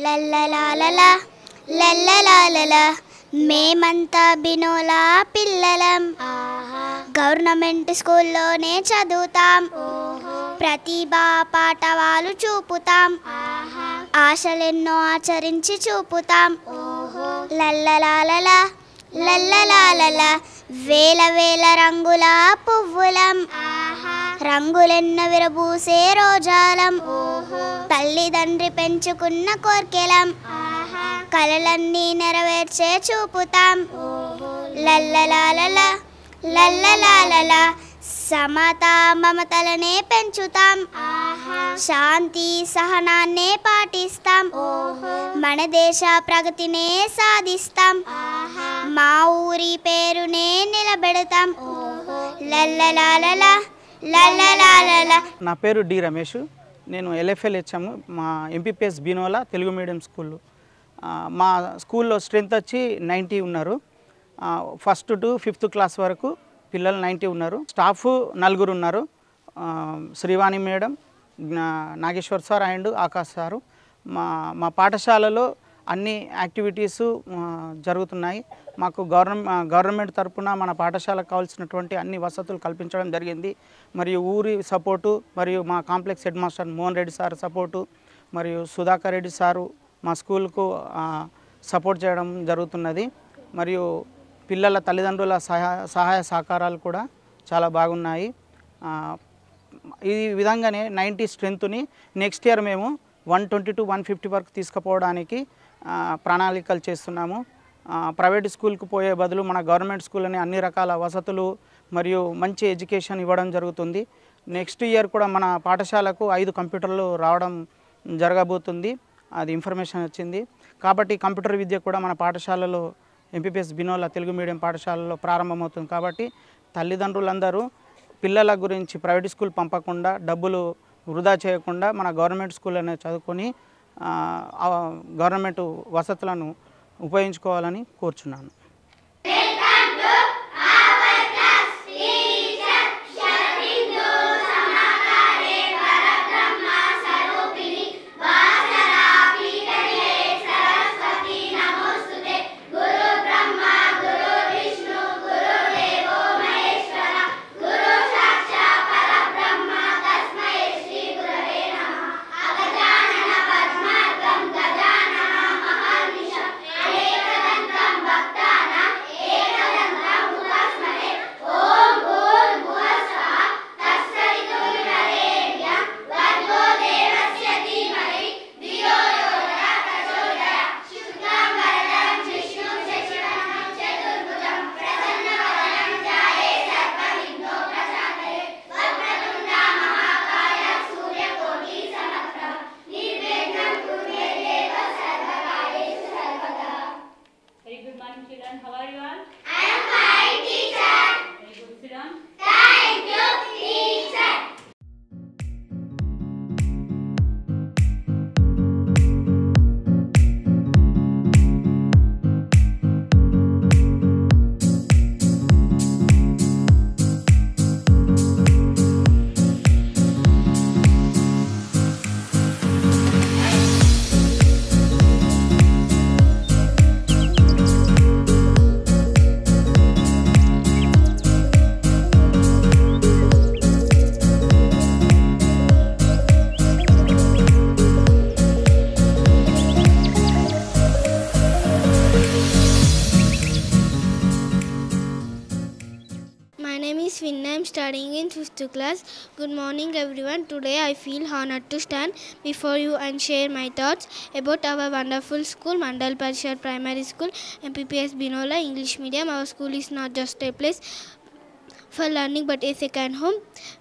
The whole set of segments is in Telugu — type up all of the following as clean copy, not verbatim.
లల్లలాలలా లల్లలాలలా మేమంతా బినోలా పిల్లలం గవర్నమెంట్ స్కూల్లోనే చదువుతాం ప్రతిభా పాఠవాలు చూపుతాం ఆశలెన్నో ఆచరించి చూపుతాం లల్లలాలలా లల్లలాలలా వేల వేల రంగుల పువ్వులం రంగులెన్నో విరబూసే రోజాలం తల్లిదండ్రి పెంచుకున్న కోర్కెలం కలలన్నీ నెరవేర్చే చూపుతాం లల్లలాలలా లల్లలాలలా సమతా మమతలనే పెంచుతాం శాంతి సహనాన్నే పాటిస్తాం మన దేశ ప్రగతినే సాధిస్తాం మా ఊరి పేరునే నిలబెడతాం లల్లలాలలా లల్లలాలలా. నా పేరు డి రమేష్. నేను ఎల్ఎఫ్ఎల్ హెచ్ఎం మా ఎంపీపీఎస్ బినోలా తెలుగు మీడియం స్కూల్లో. మా స్కూల్లో స్ట్రెంత్ వచ్చి 90 ఉన్నారు. ఫస్ట్ టు 5th క్లాస్ వరకు పిల్లలు 90 ఉన్నారు. స్టాఫ్ 4 ఉన్నారు. Srivani madam, Nageshwar sir and Akash sir. మా పాఠశాలలో అన్ని యాక్టివిటీస్ జరుగుతున్నాయి. మాకు గవర్నమెంట్ తరపున మన పాఠశాలకు కావాల్సినటువంటి అన్ని వసతులు కల్పించడం జరిగింది. మరియు ఊరి సపోర్టు మరియు మా complex head master Mohan Reddy sir support మరియు సుధాకర్ రెడ్డి సారు మా స్కూల్కు సపోర్ట్ చేయడం జరుగుతున్నది. మరియు పిల్లల తల్లిదండ్రుల సహాయ సహకారాలు కూడా చాలా బాగున్నాయి. ఈ విధంగానే 90 స్ట్రెంత్ని నెక్స్ట్ ఇయర్ మేము 120 to 150 వరకు తీసుకుపోవడానికి ప్రణాళికలు చేస్తున్నాము. ప్రైవేట్ స్కూల్కి పోయే బదులు మన గవర్నమెంట్ స్కూల్ని అన్ని రకాల వసతులు మరియు మంచి ఎడ్యుకేషన్ ఇవ్వడం జరుగుతుంది. నెక్స్ట్ ఇయర్ కూడా మన పాఠశాలకు 5 కంప్యూటర్లు రావడం జరగబోతుంది. అది ఇన్ఫర్మేషన్ వచ్చింది. కాబట్టి కంప్యూటర్ విద్య కూడా మన పాఠశాలలో ఎంపీపీఎస్ బినోలా తెలుగు మీడియం పాఠశాలలో ప్రారంభమవుతుంది. కాబట్టి తల్లిదండ్రులందరూ పిల్లల గురించి ప్రైవేట్ స్కూల్ పంపకుండా డబ్బులు వృధా చేయకుండా మన గవర్నమెంట్ స్కూల్లోనే చదువుకొని గవర్నమెంట్ వసతులను ఉపయోగించుకోవాలని కోరుచున్నాను. I'm studying in 5th class. Good morning everyone. Today I feel honored to stand before you and share my thoughts about our wonderful school, Mandal Parishad Primary School, MPPS Binola English Medium. Our school is not just a place for learning but a second home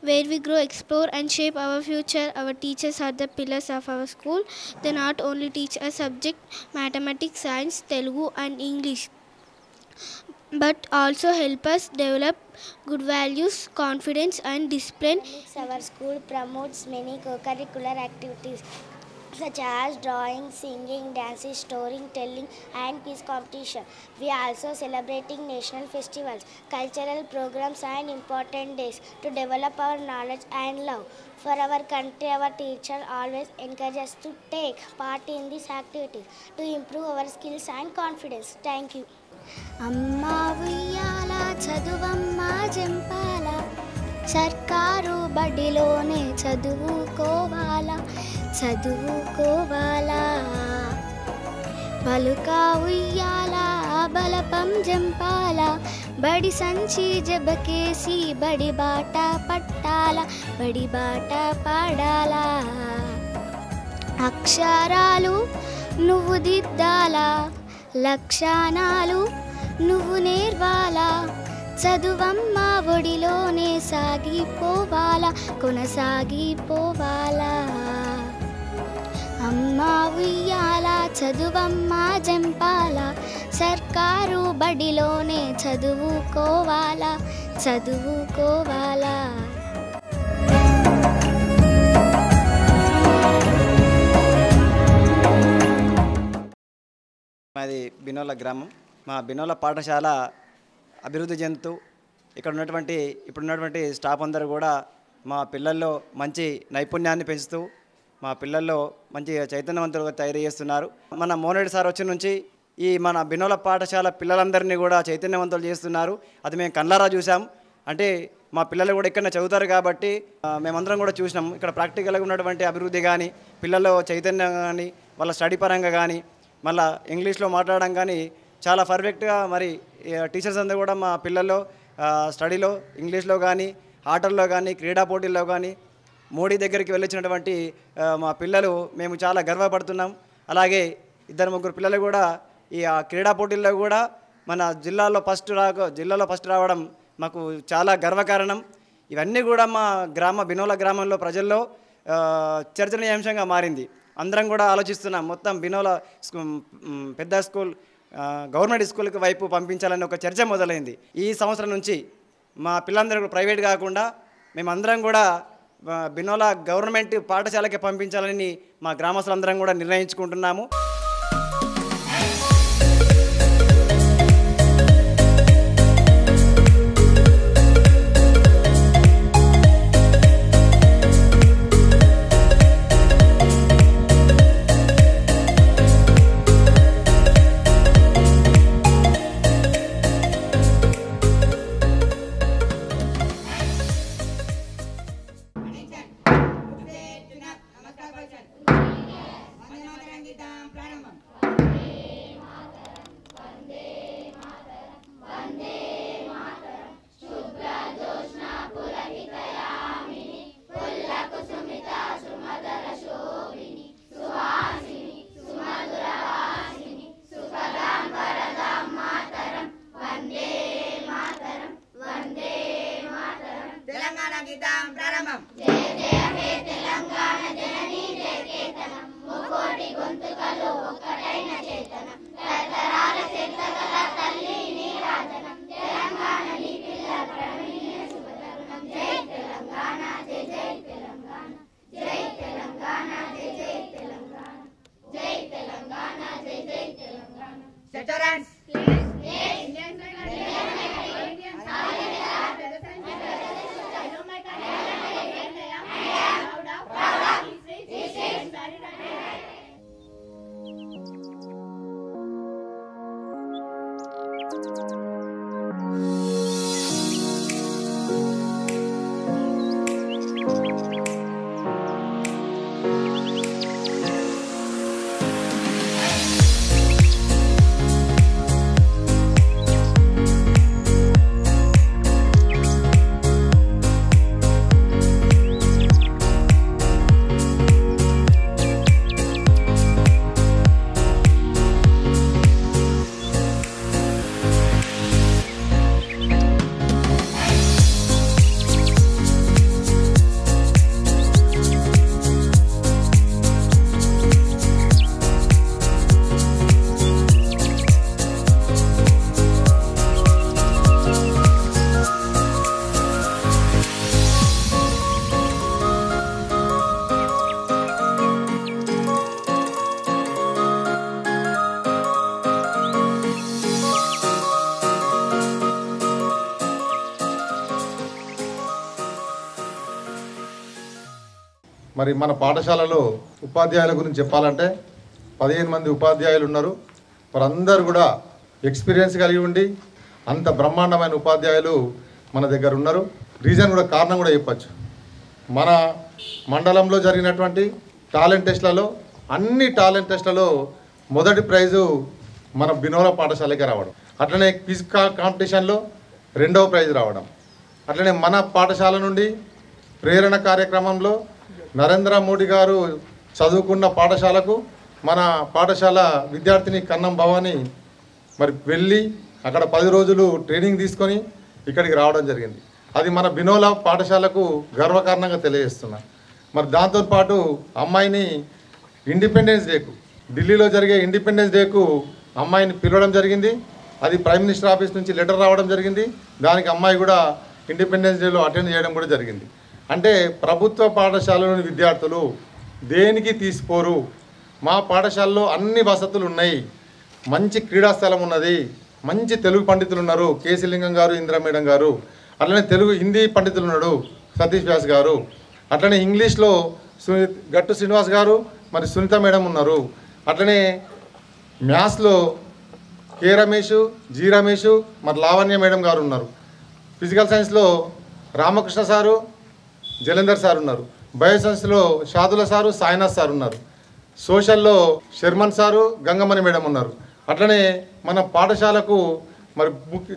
where we grow, explore and shape our future. Our teachers are the pillars of our school. They not only teach us subject mathematics, science, Telugu and English, but also help us develop good values, confidence and discipline. Our school promotes many co-curricular activities. such as drawing, singing, dancing, storytelling, and quiz competition. We are also celebrating national festivals, cultural programs, and important days to develop our knowledge and love for our country. Our teacher always encourage us to take part in these activities to improve our skills and confidence. Thank you. అమ్మా ఉయ్యాల చదువమ్మా జంపాల సర్కారు బడిలోనే చదువుకోవాలా పలుకా ఉయ్యాల బలపం జంపాల బడి సంచి జబకేసి బడి బాట పట్టాల బడి బాట పాడాలా అక్షరాలు నువ్వు దిద్దాలా లక్షణాలు నువ్వు నేర్వాలా చదువమ్మ ఒడిలోనే సాగిపోవాలా కొనసాగిపోవాలా అమ్మా ఉయ్యాల చదువమ్మ జంపాల సర్కారు బడిలోనే చదువుకోవాలా మాది బినోల గ్రామం. మా బినోల పాఠశాల అభివృద్ధి చెందుతూ ఇప్పుడున్నటువంటి స్టాఫ్ అందరూ కూడా మా పిల్లల్లో మంచి నైపుణ్యాన్ని పెంచుతూ మా పిల్లల్లో మంచి చైతన్యవంతులుగా తయారు చేస్తున్నారు. మన మోనరెడ్డి సార్ వచ్చి నుంచి ఈ మన బినోల పాఠశాల పిల్లలందరినీ కూడా చైతన్యవంతులు చేస్తున్నారు. అది మేము కళ్ళారా చూసాం. అంటే మా పిల్లలు కూడా ఇక్కడ చదువుతారు కాబట్టి మేమందరం కూడా చూసినాం. ఇక్కడ ప్రాక్టికల్గా ఉన్నటువంటి అభివృద్ధి కానీ, పిల్లల్లో చైతన్యం కానీ, వాళ్ళ స్టడీ పరంగా కానీ, మళ్ళీ ఇంగ్లీష్లో మాట్లాడడం కానీ చాలా పర్ఫెక్ట్గా. మరి టీచర్స్ అందరూ కూడా మా పిల్లల్లో స్టడీలో, ఇంగ్లీష్లో కానీ, ఆటల్లో కానీ, క్రీడా పోటీల్లో కానీ మోడీ దగ్గరికి వెళ్ళొచ్చినటువంటి మా పిల్లలు మేము చాలా గర్వపడుతున్నాం. అలాగే 2-3 పిల్లలు కూడా ఈ క్రీడా పోటీల్లో కూడా మన జిల్లాలో ఫస్ట్ రావడం మాకు చాలా గర్వకారణం. ఇవన్నీ కూడా మా బినోల గ్రామంలో ప్రజల్లో చర్చనీయాంశంగా మారింది. అందరం కూడా ఆలోచిస్తున్నాం మొత్తం బినోల పెద్ద స్కూల్ గవర్నమెంట్ స్కూల్కి వైపు పంపించాలని ఒక చర్చ మొదలైంది. ఈ సంవత్సరం నుంచి మా పిల్లలందరూ ప్రైవేట్ కాకుండా మేమందరం కూడా బినోల గవర్నమెంట్ పాఠశాలకి పంపించాలని మా గ్రామస్తులందరం కూడా నిర్ణయించుకుంటున్నాము. మరి మన పాఠశాలలో ఉపాధ్యాయుల గురించి చెప్పాలంటే 15 మంది ఉపాధ్యాయులు ఉన్నారు. వారందరూ కూడా ఎక్స్పీరియన్స్ కలిగి ఉండి అంత బ్రహ్మాండమైన ఉపాధ్యాయులు మన దగ్గర ఉన్నారు. రీజన్ కూడా కారణం కూడా చెప్పచ్చు. మన మండలంలో జరిగినటువంటి టాలెంట్ టెస్ట్లలో అన్ని టాలెంట్ టెస్ట్లలో మొదటి ప్రైజు మన బినోల పాఠశాలకే రావడం, అట్లనే క్విజ్ కాంపిటీషన్లో 2వ ప్రైజ్ రావడం, అట్లనే మన పాఠశాల నుండి ప్రేరణ కార్యక్రమంలో నరేంద్ర మోడీ గారు చదువుకున్న పాఠశాలకు మన పాఠశాల విద్యార్థిని కన్నం భవాని మరి వెళ్ళి అక్కడ 10 రోజులు ట్రైనింగ్ తీసుకొని ఇక్కడికి రావడం జరిగింది. అది మన బినోల పాఠశాలకు గర్వకారణంగా తెలియజేస్తున్నా. మరి దాంతోపాటు అమ్మాయిని ఇండిపెండెన్స్ డేకు, ఢిల్లీలో జరిగే ఇండిపెండెన్స్ డేకు అమ్మాయిని పిలవడం జరిగింది. అది ప్రైమ్ మినిస్టర్ ఆఫీస్ నుంచి లెటర్ రావడం జరిగింది. దానికి అమ్మాయి కూడా ఇండిపెండెన్స్ డేలో అటెండ్ చేయడం కూడా జరిగింది. అంటే ప్రభుత్వ పాఠశాలలోని విద్యార్థులు దేనికి తీసిపోరు. మా పాఠశాలలో అన్ని వసతులు ఉన్నాయి, మంచి క్రీడా స్థలం ఉన్నది, మంచి తెలుగు పండితులు ఉన్నారు, కేసీ లింగం గారు, ఇందిరా మేడం గారు, అట్లనే హిందీ పండితులు ఉన్నాడు సతీష్ వ్యాస్ గారు, అట్లనే ఇంగ్లీష్లో గట్టు శ్రీనివాస్ గారు, మరి సునీత మేడం ఉన్నారు, అట్లనే మ్యాథ్స్లో కే రమేష్, జి రమేష్, మరి లావణ్య మేడం గారు ఉన్నారు, ఫిజికల్ సైన్స్లో రామకృష్ణ సారు, జలంధర్ సార్ ఉన్నారు, బయోసైన్స్లో షాదుల సారు, సాయినాథ్ సార్ ఉన్నారు, సోషల్లో శర్మన్ సారు, గంగమణి మేడం ఉన్నారు. అట్లనే మన పాఠశాలకు మరి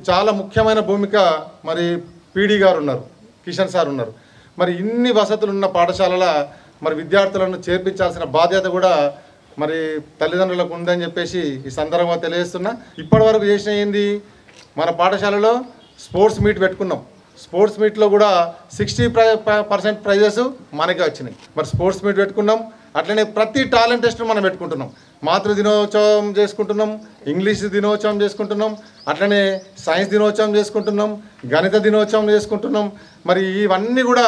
చాలా ముఖ్యమైన భూమిక మరి పీడీ గారు ఉన్నారు, కిషన్ సార్ ఉన్నారు. మరి ఇన్ని వసతులు ఉన్న పాఠశాలల మరి విద్యార్థులను చేర్పించాల్సిన బాధ్యత కూడా మరి తల్లిదండ్రులకు ఉందని చెప్పేసి ఈ సందర్భంగా తెలియజేస్తున్నా. ఇప్పటి వరకు చేసిన ఏంది, మన పాఠశాలలో స్పోర్ట్స్ మీట్ పెట్టుకున్నాం. స్పోర్ట్స్ మీట్లో కూడా 60% ప్రైజెస్ మనకే వచ్చినాయి. మరి స్పోర్ట్స్ మీట్ పెట్టుకున్నాం. అట్లనే ప్రతి టాలెంట్ టెస్ట్ మనం పెట్టుకుంటున్నాం. మాతృ దినోత్సవం చేసుకుంటున్నాం, ఇంగ్లీష్ దినోత్సవం చేసుకుంటున్నాం, అట్లనే సైన్స్ దినోత్సవం చేసుకుంటున్నాం, గణిత దినోత్సవం చేసుకుంటున్నాం. మరి ఇవన్నీ కూడా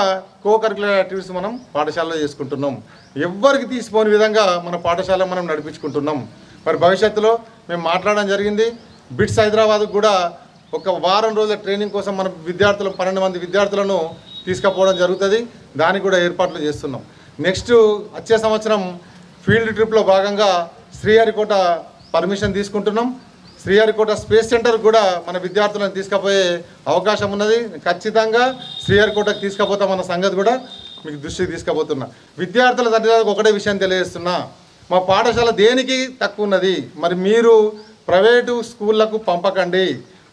కరిక్యులర్ యాక్టివిటీస్ మనం పాఠశాలలో చేసుకుంటున్నాం. ఎవ్వరికి తీసిపోని విధంగా మన పాఠశాల మనం నడిపించుకుంటున్నాం. మరి భవిష్యత్తులో మేము మాట్లాడడం జరిగింది, బిట్స్ హైదరాబాద్కు కూడా ఒక వారం రోజుల ట్రైనింగ్ కోసం మన విద్యార్థులు 12 మంది విద్యార్థులను తీసుకుపోవడం జరుగుతుంది. దానికి కూడా ఏర్పాట్లు చేస్తున్నాం. నెక్స్ట్ వచ్చే సంవత్సరం ఫీల్డ్ ట్రిప్లో భాగంగా శ్రీహరికోట పర్మిషన్ తీసుకుంటున్నాం. శ్రీహరికోట స్పేస్ సెంటర్ కూడా మన విద్యార్థులను తీసుకుపోయే అవకాశం ఉన్నది. ఖచ్చితంగా శ్రీహరికోటకు తీసుకుపోతామన్న సంగతి కూడా మీకు దృష్టికి తీసుకుపోతున్నా. విద్యార్థుల తల్లిదండ్రులకు ఒకటే విషయం తెలియజేస్తున్నా, మా పాఠశాల దేనికి తక్కువ ఉన్నది. మరి మీరు ప్రైవేటు స్కూళ్ళకు పంపకండి,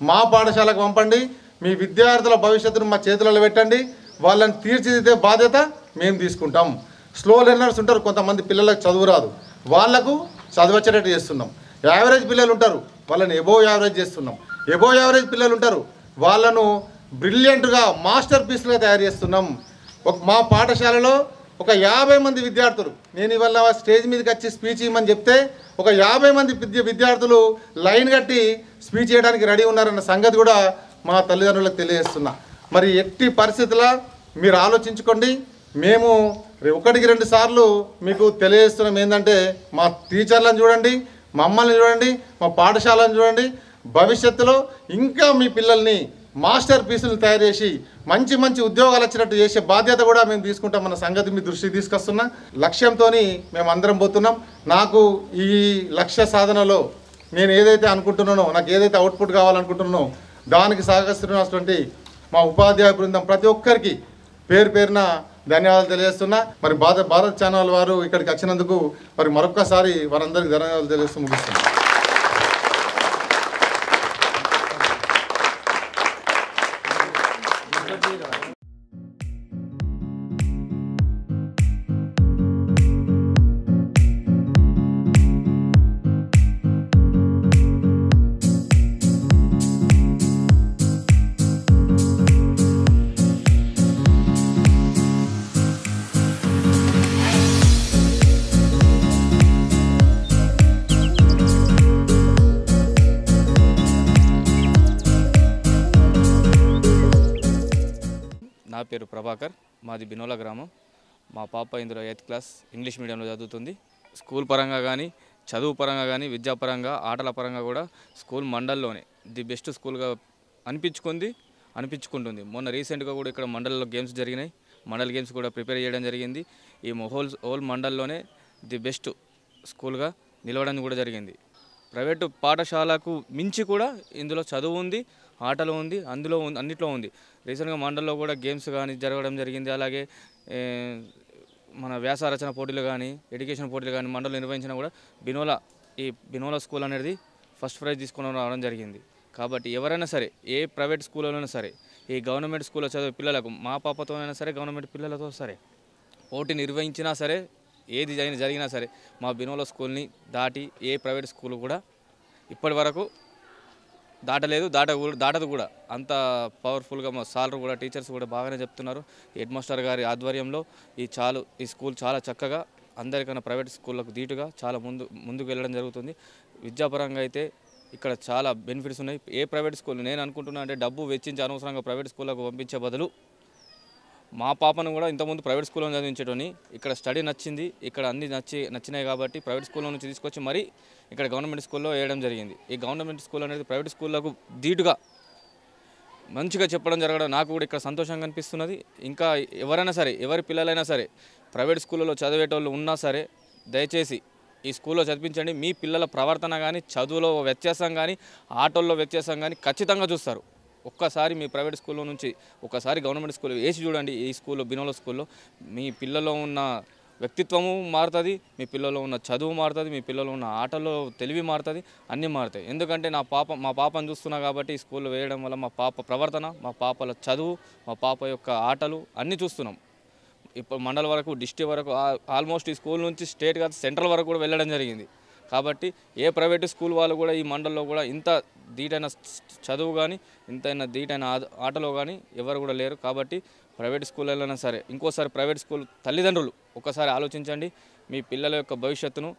మా పాఠశాలకు పంపండి. మీ విద్యార్థుల భవిష్యత్తును మా చేతులలో పెట్టండి. వాళ్ళని తీర్చిదిద్దే బాధ్యత మేము తీసుకుంటాం. స్లో లెర్నర్స్ ఉంటారు, కొంతమంది పిల్లలకు చదువు రాదు, వాళ్లకు చదువు వచ్చేటట్టు చేస్తున్నాం. యావరేజ్ పిల్లలు ఉంటారు, వాళ్ళని ఎబోవ్ యావరేజ్ చేస్తున్నాం. ఎబోవ్ యావరేజ్ పిల్లలు ఉంటారు, వాళ్ళను బ్రిలియంట్గా మాస్టర్ పీస్లుగా తయారు చేస్తున్నాం. మా పాఠశాలలో ఒక 50 మంది విద్యార్థులు, నేను ఇవాళ స్టేజ్ మీదకి వచ్చి స్పీచ్ ఇవ్వమని చెప్తే ఒక 50 మంది విద్యార్థులు లైన్ కట్టి స్పీచ్ చేయడానికి రెడీ ఉన్నారన్న సంగతి కూడా మా తల్లిదండ్రులకు తెలియజేస్తున్నా. మరి ఎట్టి పరిస్థితుల్లో మీరు ఆలోచించుకోండి. మేము 1-2 సార్లు మీకు తెలియజేస్తున్నాం ఏంటంటే, మా టీచర్లను చూడండి, మమ్మల్ని చూడండి, మా పాఠశాలను చూడండి. భవిష్యత్తులో ఇంకా మీ పిల్లల్ని మాస్టర్ పీసులు తయారు చేసి మంచి మంచి ఉద్యోగాలు వచ్చినట్టు చేసే బాధ్యత కూడా మేము తీసుకుంటామన్న సంగతి మీ దృష్టికి తీసుకొస్తున్నా. లక్ష్యంతో మేము అందరం పోతున్నాం. నాకు ఈ లక్ష్య సాధనలో నేను ఏదైతే అనుకుంటున్నానో, నాకు ఏదైతే అవుట్పుట్ కావాలనుకుంటున్నానో దానికి సహకరిస్తున్నటువంటి మా ఉపాధ్యాయ బృందం ప్రతి ఒక్కరికి పేరు పేరున ధన్యవాదాలు తెలియజేస్తున్నా. మరి భారత్ ఛానల్ వారు ఇక్కడికి వచ్చినందుకు మరి మరొక్కసారి వారందరికీ ధన్యవాదాలు తెలియజేస్తూ ముగిస్తున్నాను. నా పేరు ప్రభాకర్, మాది బినోల గ్రామం. మా పాప ఇందులో 8th క్లాస్ ఇంగ్లీష్ మీడియంలో చదువుతుంది. స్కూల్ పరంగా కానీ, చదువు పరంగా కానీ, విద్యాపరంగా, ఆటల పరంగా కూడా స్కూల్ మండల్లోనే ది బెస్ట్ స్కూల్గా అనిపించుకుంటుంది. మొన్న రీసెంట్గా కూడా ఇక్కడ మండలంలో గేమ్స్ జరిగినాయి. మండల్ గేమ్స్ కూడా ప్రిపేర్ చేయడం జరిగింది. ఈ హోల్ మండల్లోనే ది బెస్ట్ స్కూల్గా నిలవడం కూడా జరిగింది. ప్రైవేటు పాఠశాలకు మించి కూడా ఇందులో చదువు ఉంది, ఆటలు ఉంది, అన్నిట్లో ఉంది. రీసెంట్గా మండల్లో కూడా గేమ్స్ కానీ జరగడం జరిగింది. అలాగే మన వ్యాస రచన పోటీలు కానీ, ఎడ్యుకేషన్ పోటీలు కానీ మండలంలో నిర్వహించినా కూడా బినోలా స్కూల్ అనేది ఫస్ట్ ప్రైజ్ తీసుకొని రావడం జరిగింది. కాబట్టి ఎవరైనా సరే, ఏ ప్రైవేట్ స్కూల్లోనైనా సరే, ఈ గవర్నమెంట్ స్కూల్లో చదివే పిల్లలకు, మా పాపతోనైనా సరే, గవర్నమెంట్ పిల్లలతో సరే పోటీ నిర్వహించినా సరే, ఏది జరిగినా సరే, మా బినోలా స్కూల్ని దాటి ఏ ప్రైవేట్ స్కూల్ కూడా ఇప్పటి వరకు దాటదు కూడా. అంత పవర్ఫుల్గా మా సార్లు కూడా, టీచర్స్ కూడా బాగానే చెప్తున్నారు. హెడ్ మాస్టర్ గారి ఆధ్వర్యంలో ఈ స్కూల్ చాలా చక్కగా అందరికన్నా ప్రైవేట్ స్కూళ్ళకు ధీటుగా చాలా ముందుకు వెళ్ళడం జరుగుతుంది. విద్యాపరంగా అయితే ఇక్కడ చాలా బెనిఫిట్స్ ఉన్నాయి. ఏ ప్రైవేట్ స్కూల్ నేను అనుకుంటున్నా అంటే డబ్బు వెచ్చించి అనవసరంగా ప్రైవేట్ స్కూళ్ళకు పంపించే బదులు మా పాపను కూడా ఇంతకుముందు ప్రైవేట్ స్కూల్లో చదివించేటోని ఇక్కడ స్టడీ నచ్చింది, ఇక్కడ అన్నీ నచ్చినాయి కాబట్టి ప్రైవేట్ స్కూల్లో నుంచి తీసుకొచ్చి మరీ ఇక్కడ గవర్నమెంట్ స్కూల్లో వేయడం జరిగింది. ఈ గవర్నమెంట్ స్కూల్ అనేది ప్రైవేట్ స్కూళ్ళకు ధీటుగా మంచిగా చెప్పడం జరగడం నాకు కూడా ఇక్కడ సంతోషంగా అనిపిస్తున్నది. ఇంకా ఎవరైనా సరే, ఎవరి పిల్లలైనా సరే ప్రైవేట్ స్కూళ్ళలో చదివేటోళ్ళు ఉన్నా సరే దయచేసి ఈ స్కూల్లో చదివించండి. మీ పిల్లల ప్రవర్తన కానీ, చదువులో వ్యత్యాసం కానీ, ఆటల్లో వ్యత్యాసం కానీ ఖచ్చితంగా చూస్తారు. ఒక్కసారి మీ ప్రైవేట్ స్కూల్లో నుంచి ఒకసారి గవర్నమెంట్ స్కూల్ వేసి చూడండి. ఈ స్కూల్లో, బినోలా స్కూల్లో మీ పిల్లల్లో ఉన్న వ్యక్తిత్వము మారుతుంది, మీ పిల్లల్లో ఉన్న చదువు మారుతుంది, మీ పిల్లల్లో ఉన్న ఆటల్లో తెలివి మారుతుంది, అన్నీ మారుతాయి. ఎందుకంటే మా పాపను చూస్తున్నా కాబట్టి ఈ స్కూల్లో వేయడం వల్ల మా పాప ప్రవర్తన, మా పాపల చదువు, మా పాప యొక్క ఆటలు అన్నీ చూస్తున్నాం. ఇప్పుడు మండల వరకు, డిస్ట్రిక్ట్ వరకు, ఆల్మోస్ట్ ఈ స్కూల్ నుంచి స్టేట్ కాదు సెంట్రల్ వరకు కూడా వెళ్ళడం జరిగింది. కాబట్టి ఏ ప్రైవేటు స్కూల్ వాళ్ళు కూడా ఈ మండలంలో కూడా ఇంత ధీటైన చదువు కానీ, ఇంతైనా ధీటైన ఆటలో కానీ ఎవరు కూడా లేరు. కాబట్టి ప్రైవేట్ స్కూళ్ళైనా సరే, ఇంకోసారి ప్రైవేట్ స్కూల్ తల్లిదండ్రులు ఒకసారి ఆలోచించండి. మీ పిల్లల యొక్క భవిష్యత్తును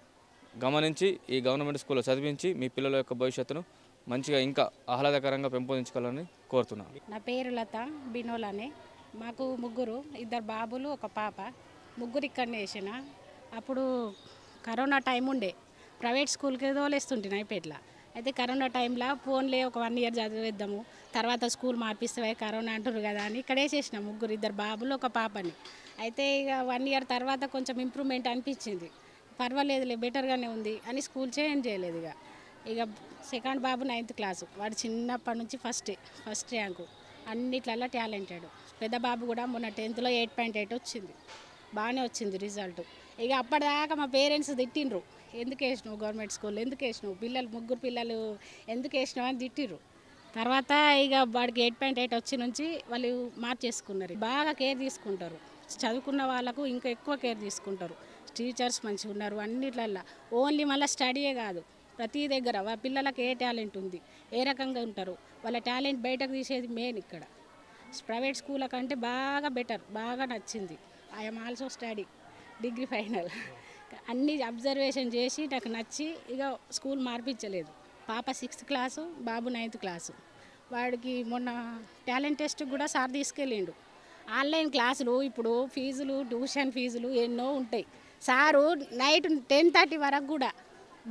గమనించి ఈ గవర్నమెంట్ స్కూల్లో చదివించి మీ పిల్లల యొక్క భవిష్యత్తును మంచిగా ఇంకా ఆహ్లాదకరంగా పెంపొందించుకోవాలని కోరుతున్నాను. నా పేరు లత, బినోలానే. మాకు ముగ్గురు, 2 బాబులు, 1 పాప. ముగ్గురు ఇక్కడనే వేసిన. అప్పుడు కరోనా టైం ఉండే, ప్రైవేట్ స్కూల్కి తోలేస్తుంటే నైపేట్లా. అయితే కరోనా టైంలో ఫోన్లే ఒక 1 ఇయర్ చదివేద్దాము, తర్వాత స్కూల్ మార్పిస్తే కరోనా అంటారు కదా అని ఇక్కడ వేసేసిన. ముగ్గురు, 2 బాబులు, 1 పాపని. అయితే ఇక 1 ఇయర్ తర్వాత కొంచెం ఇంప్రూవ్మెంట్ అనిపించింది. పర్వాలేదులే, బెటర్గానే ఉంది అని స్కూల్ చేంజ్ చేయలేదు. ఇక సెకండ్ బాబు 9th క్లాసు. వాడు చిన్నప్పటి నుంచి ఫస్ట్ ర్యాంకు, అన్నిట్లలో టాలెంటెడ్. పెద్ద బాబు కూడా మొన్న 10th 8.8 వచ్చింది, బాగానే వచ్చింది రిజల్ట్. ఇక అప్పటిదాకా మా పేరెంట్స్ తిట్టిండ్రు, ఎందుకు వేసినావు గవర్నమెంట్ స్కూల్, ఎందుకు వేసినావు ముగ్గురు పిల్లలు ఎందుకు వేసినావు అని తిట్టిర్రు. తర్వాత ఇక వాడికి 8.8 వచ్చి నుంచి వాళ్ళు మార్చేసుకున్నారు. బాగా కేర్ తీసుకుంటారు, చదువుకున్న వాళ్ళకు ఇంకా ఎక్కువ కేర్ తీసుకుంటారు. టీచర్స్ మంచిగా ఉన్నారు అన్నిట్లల్లో. ఓన్లీ మళ్ళీ స్టడీయే కాదు, ప్రతి దగ్గర వాళ్ళ పిల్లలకు ఏ టాలెంట్ ఉంది, ఏ రకంగా ఉంటారు, వాళ్ళ టాలెంట్ బయటకు తీసేది మెయిన్ ఇక్కడ. ప్రైవేట్ స్కూళ్ళ కంటే బాగా బెటర్, బాగా నచ్చింది. I'm also study degree final. అన్నీ అబ్జర్వేషన్ చేసి నాకు నచ్చి ఇక స్కూల్ మార్పించలేదు. పాప 6th క్లాసు, బాబు 9th క్లాసు. వాడికి మొన్న టాలెంట్ టెస్ట్ కూడా సార్ తీసుకెళ్ళిండు. ఆన్లైన్ క్లాసులు ఇప్పుడు ఫీజులు, ట్యూషన్ ఫీజులు ఎన్నో ఉంటాయి. సారు నైట్ 10:30 వరకు కూడా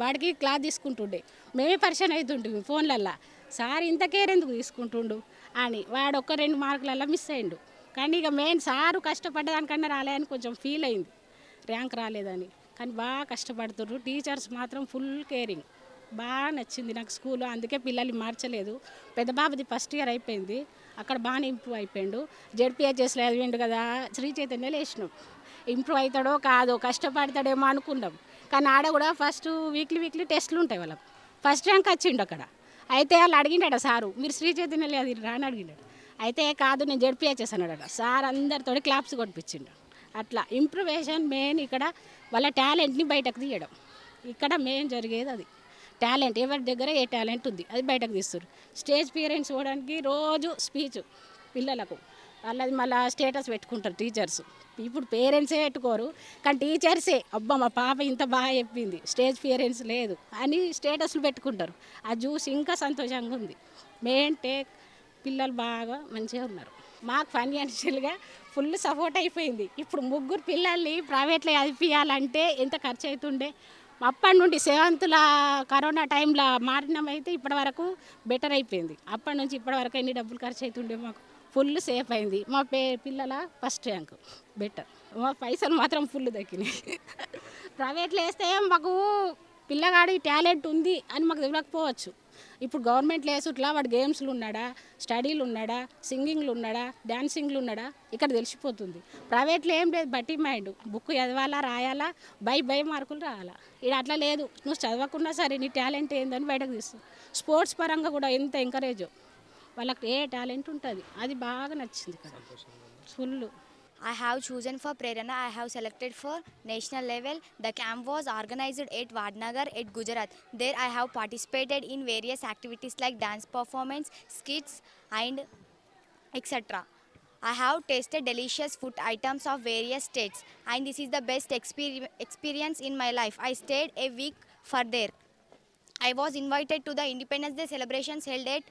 వాడికి క్లాస్ తీసుకుంటుండే. మేమే పరిచయం అవుతుంటుంది ఫోన్లల్లో, సార్ ఇంత కేర్ ఎందుకు తీసుకుంటుండు అని. వాడు 1-2 మార్కులలో మిస్ అయ్యిండు. కానీ ఇక మెయిన్ సారు కష్టపడ్డదానికన్నా రాలేదని కొంచెం ఫీల్ అయింది, ర్యాంక్ రాలేదని. కానీ బాగా కష్టపడుతుర్రు. టీచర్స్ మాత్రం ఫుల్ కేరింగ్. బాగా నచ్చింది నాకు స్కూల్, అందుకే పిల్లల్ని మార్చలేదు. పెద్ద బాబుది ఫస్ట్ ఇయర్ అయిపోయింది, అక్కడ బాగానే ఇంప్రూవ్ అయిపోయిండు. జెడ్పీహెచ్ఎస్లో చదివిండు కదా, శ్రీ చైతన్యలో వేసినాం. ఇంప్రూవ్ అవుతాడో కాదో, కష్టపడతాడేమో అనుకున్నాం. కానీ ఆడ కూడా ఫస్ట్ వీక్లీ టెస్టులు ఉంటాయి వాళ్ళకు. ఫస్ట్ ర్యాంక్ వచ్చిండు అక్కడ. అయితే వాళ్ళు అడిగిండట సారు, మీరు శ్రీ చైతన్యలో అది రాని అడిగిండట. అయితే కాదు నేను జెడ్పీహెచ్ఎస్ అన్నాడట. సార్ అందరితో క్లాప్స్ కొట్టించిండు. అట్లా ఇంప్రూవేషన్ మెయిన్ ఇక్కడ. వాళ్ళ టాలెంట్ని బయటకు తీయడం ఇక్కడ మెయిన్ జరిగేది. అది టాలెంట్, ఎవరి దగ్గర ఏ టాలెంట్ ఉంది అది బయటకు తీస్తారు. స్టేజ్ పేరెంట్స్ ఇవ్వడానికి రోజు స్పీచ్ పిల్లలకు, వాళ్ళది మళ్ళీ స్టేటస్ పెట్టుకుంటారు టీచర్స్. ఇప్పుడు పేరెంట్సే పెట్టుకోరు, కానీ టీచర్సే అబ్బా మా పాప ఇంత బాగా చెప్పింది, స్టేజ్ పేరెంట్స్ లేదు అని స్టేటస్లు పెట్టుకుంటారు. అది చూసి ఇంకా సంతోషంగా ఉంది. మెయిన్ టేక్ పిల్లలు బాగా మంచిగా ఉన్నారు. మాకు ఫైనాన్షియల్గా ఫుల్ సపోర్ట్ అయిపోయింది. ఇప్పుడు ముగ్గురు పిల్లల్ని ప్రైవేట్లో చదివించాలంటే ఎంత ఖర్చు అవుతుండే. అప్పటి నుండి 7th కరోనా టైంలో మారినమైతే ఇప్పటి వరకు బెటర్ అయిపోయింది. అప్పటి నుంచి ఇప్పటి వరకు ఎన్ని డబ్బులు ఖర్చు అవుతుండే మాకు. ఫుల్ సేఫ్ అయింది. మా పిల్లల ఫస్ట్ ర్యాంక్ బెటర్. మా పైసలు మాత్రం ఫుల్ దక్కినాయి. ప్రైవేట్లో వేస్తే మాకు పిల్లగాడి టాలెంట్ ఉంది అని మాకు తెలియకపోవచ్చు. ఇప్పుడు గవర్నమెంట్లో వేసుట్లా వాడు గేమ్స్లు ఉన్నాడా, స్టడీలు ఉన్నాడా, సింగింగ్లు ఉన్నాడా, డాన్సింగ్లు ఉన్నాడా ఇక్కడ తెలిసిపోతుంది. ప్రైవేట్లో ఏం లేదు, బట్టి మైండ్ బుక్ చదవాలా, రాయాలా, బై మార్కులు రాయాలా. ఇక్కడ అట్లా లేదు, నువ్వు చదవకున్నా సరే నీ టాలెంట్ ఏందని బయటకు తీస్తుంది. స్పోర్ట్స్ పరంగా కూడా ఎంత ఎంకరేజ్, వాళ్ళకి ఏ టాలెంట్ ఉంటుంది, అది బాగా నచ్చింది ఇక్కడ full. I have chosen for Prerana. I have selected for national level. The camp was organized at Vadnagar at Gujarat. There I have participated in various activities like dance performance, skits and etc. I have tasted delicious food items of various states and this is the best experience in my life. I stayed a week for there. I was invited to the Independence Day celebrations held at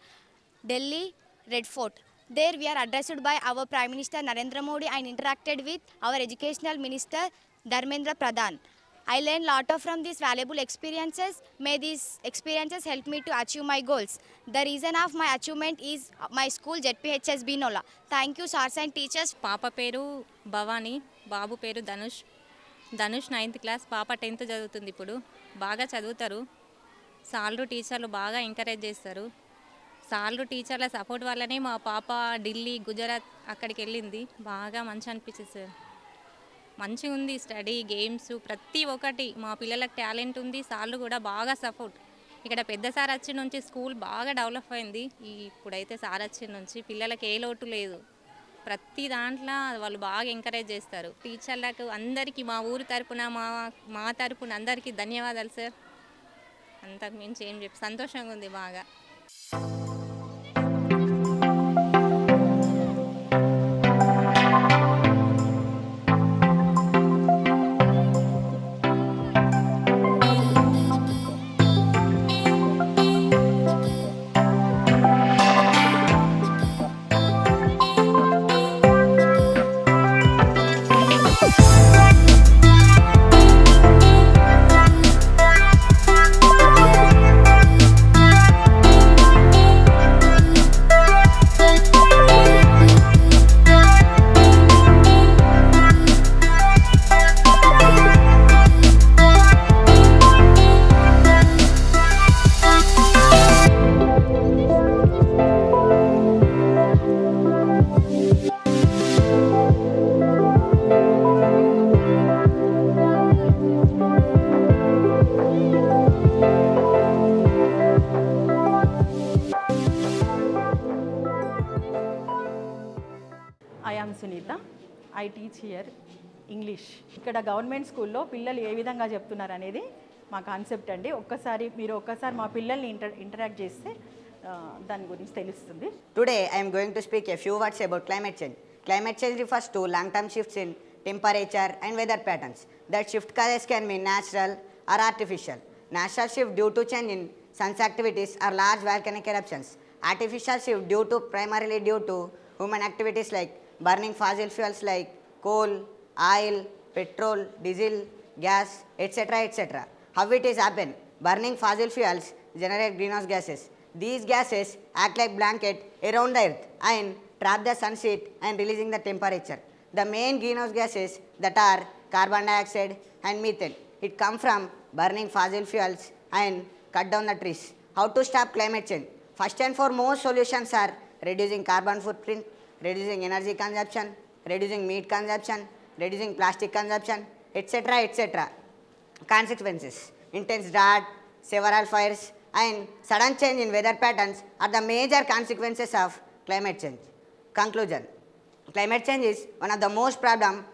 Delhi Red Fort. There we are addressed by our Prime Minister Narendra Modi and interacted with our Educational Minister Dharmendra Pradhan. I learned a lot from these valuable experiences. May these experiences help me to achieve my goals. The reason of my achievement is my school ZPHS Binola. Thank you sirs and teachers. పాప పేరు భవానీ, బాబు పేరు ధనుష్. ధనుష్ 9th క్లాస్, పాప 10th చదువుతుంది. ఇప్పుడు బాగా చదువుతారు. సార్లు టీచర్లు బాగా ఎంకరేజ్ చేస్తారు. సార్లు టీచర్ల సపోర్ట్ వల్లనే మా పాప ఢిల్లీ, గుజరాత్ అక్కడికి వెళ్ళింది. బాగా మంచి అనిపించింది సార్. మంచిగా ఉంది స్టడీ, గేమ్స్ ప్రతి ఒక్కటి. మా పిల్లలకు టాలెంట్ ఉంది, సార్లు కూడా బాగా సపోర్ట్. ఇక్కడ పెద్ద సార్ వచ్చి నుంచి స్కూల్ బాగా డెవలప్ అయింది. ఇప్పుడైతే సార్ వచ్చి నుంచి పిల్లలకి ఏ లోటు లేదు. ప్రతి దాంట్లో వాళ్ళు బాగా ఎంకరేజ్ చేస్తారు. టీచర్లకు అందరికీ మా ఊరు తరపున మా తరపున అందరికీ ధన్యవాదాలు సార్. అంతకు మించి ఏం చెప్పి సంతోషంగా ఉంది బాగా. I am Sunita. I teach here English. ఇక్కడ గవర్నమెంట్ స్కూల్లో పిల్లలు ఏ విధంగా చెప్తున్నారు అనేది మా కాన్సెప్ట్ అండి. మీరు ఒక్కసారి మా పిల్లల్ని ఇంటరాక్ట్ చేస్తే దాని గురించి తెలుస్తుంది. Today I am going to speak a few words about climate change. Climate change refers to long-term shifts in temperature and weather patterns. That shift causes can be natural or artificial. Natural shift due to change in sun's activities or large volcanic eruptions. Artificial shift primarily due to human activities like burning fossil fuels like coal, oil, petrol, diesel, gas, etc. etc. How it is happen? Burning fossil fuels generate greenhouse gases. These gases act like blanket around the earth and trap the sun's heat and releasing the temperature. The main greenhouse gases that are carbon dioxide and methane. It come from burning fossil fuels and cut down the trees. How to stop climate change? First and foremost solutions are reducing carbon footprint, reducing energy consumption, reducing meat consumption, reducing plastic consumption, etc. etc. Consequences: intense drought, several fires, and sudden change in weather patterns are the major consequences of climate change. Conclusion: climate change is one of the most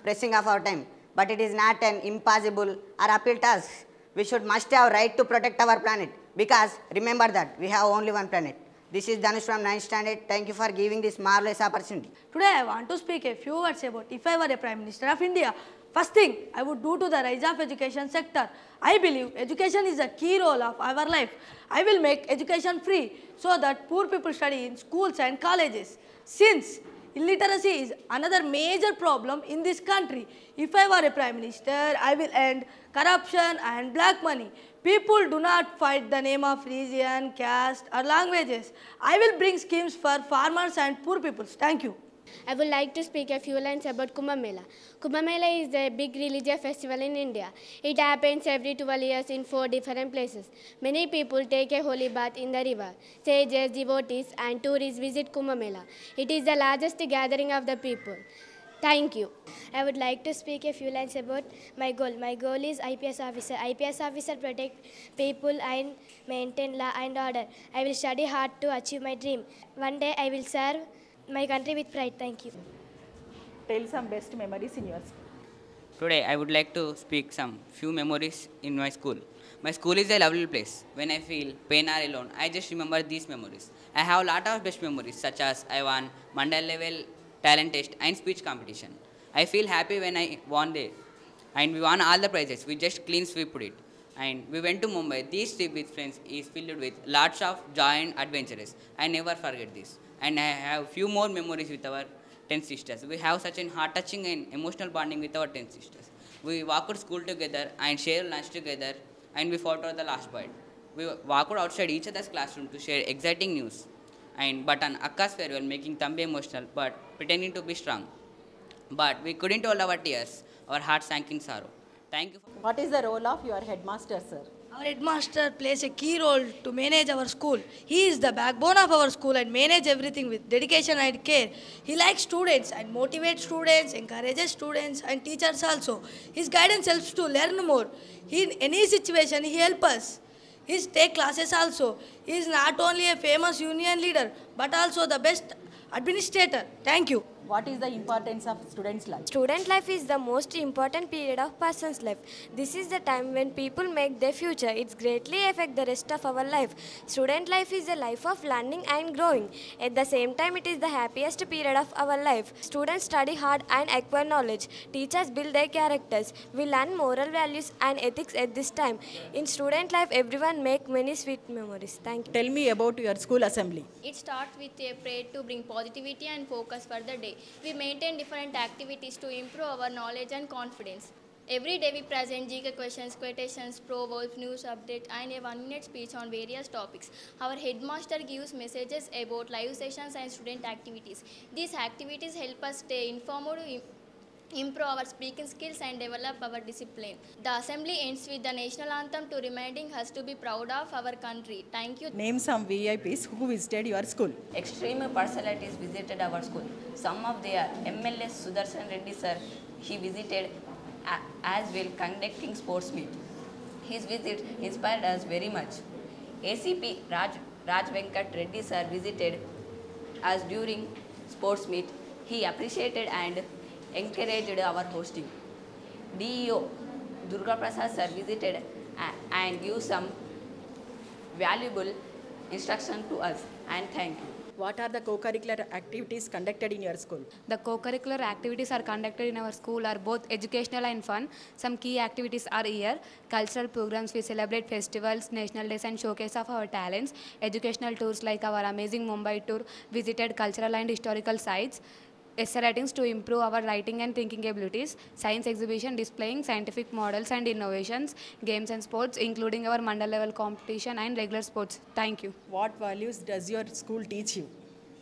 pressing of our time, but it is not an impossible or uphill task. We must have right to protect our planet, because remember that we have only one planet. This is Dhanush from 9th standard. Thank you for giving this marvelous opportunity. Today I want to speak a few words about if I were a Prime Minister of India. First thing I would do to the rise of education sector. I believe education is a key role of our life. I will make education free so that poor people study in schools and colleges. Since Illiteracy is another major problem in this country. If I were a prime minister, I will end corruption and black money. People do not fight the name of religion, caste or languages. I will bring schemes for farmers and poor people. Thank you. I would like to speak a few lines about Kumbh Mela. Kumbh Mela is a big religious festival in India. It happens every 12 years in 4 different places. Many people take a holy bath in the river. Sages, devotees and tourists visit Kumbh Mela. It is the largest gathering of the people. Thank you. I would like to speak a few lines about my goal. My goal is IPS officer. IPS officer protect people and maintain law and order. I will study hard to achieve my dream. One day I will serve my country with pride. Thank you. Tell some best memories in your school. Today I would like to speak some few memories in my school. My school is a lovely place. When I feel pain or alone, I just remember these memories. I have a lot of best memories such as I won mandal level talent test and speech competition. I feel happy when I won there. And we won all the prizes. We just clean sweeped it. And we went to Mumbai. This trip with friends is filled with lots of joy and adventures. I never forget this. And I have few more memories with our 10 sisters. We have such an heart-touching and emotional bonding with our 10 sisters. We walked to school together and shared lunch together, and we fought over the last bite. We walked outside each other's classroom to share exciting news. But on Akka's farewell, making Thambi emotional, but pretending to be strong. But we couldn't hold our tears. Our hearts sank in sorrow. Thank you. What is the role of your headmaster, sir? Our headmaster plays a key role to manage our school. He is the backbone of our school and manage everything with dedication and care. He likes students and motivates students, encourages students and teachers also. His guidance helps to learn more. In any situation, he helps us. He takes classes also. He is not only a famous union leader, but also the best administrator. Thank you. What is the importance of students' life? Student life is the most important period of person's life. This is the time when people make their future. It greatly affects the rest of our life. Student life is a life of learning and growing. At the same time, it is the happiest period of our life. Students study hard and acquire knowledge. Teachers build their characters. We learn moral values and ethics at this time. In student life, everyone makes many sweet memories. Thank you. Tell me about your school assembly. It starts with a prayer to bring positivity and focus for the day. We maintain different activities to improve our knowledge and confidence. Every day we present GK questions, quotations, proverbs, news update and a 1-minute speech on various topics. Our headmaster gives messages about live sessions and student activities. These activities help us stay informed, improve our speaking skills and develop our discipline. The assembly ends with the national anthem to reminding us to be proud of our country. Thank you. Name some VIPs who visited your school. Extreme personalities visited our school. Some of their MLA Sudarshan Reddy sir, he visited as well conducting sports meet. His visit inspired us very much. ACP Raj Venkat Reddy sir visited us during sports meet. He appreciated and encouraged our hosting. DEO Durga Prasad sir visited and gave some valuable instruction to us, and thank you. What are the co-curricular activities conducted in your school? The co-curricular activities are conducted in our school are both educational and fun. Some key activities are here. Cultural programs, we celebrate festivals, national days and showcase of our talents. Educational tours like our amazing Mumbai tour, visited cultural and historical sites. Essay writings to improve our writing and thinking abilities, science exhibition displaying scientific models and innovations, games and sports including our mandal level competition and regular sports. Thank you. What values does your school teach you?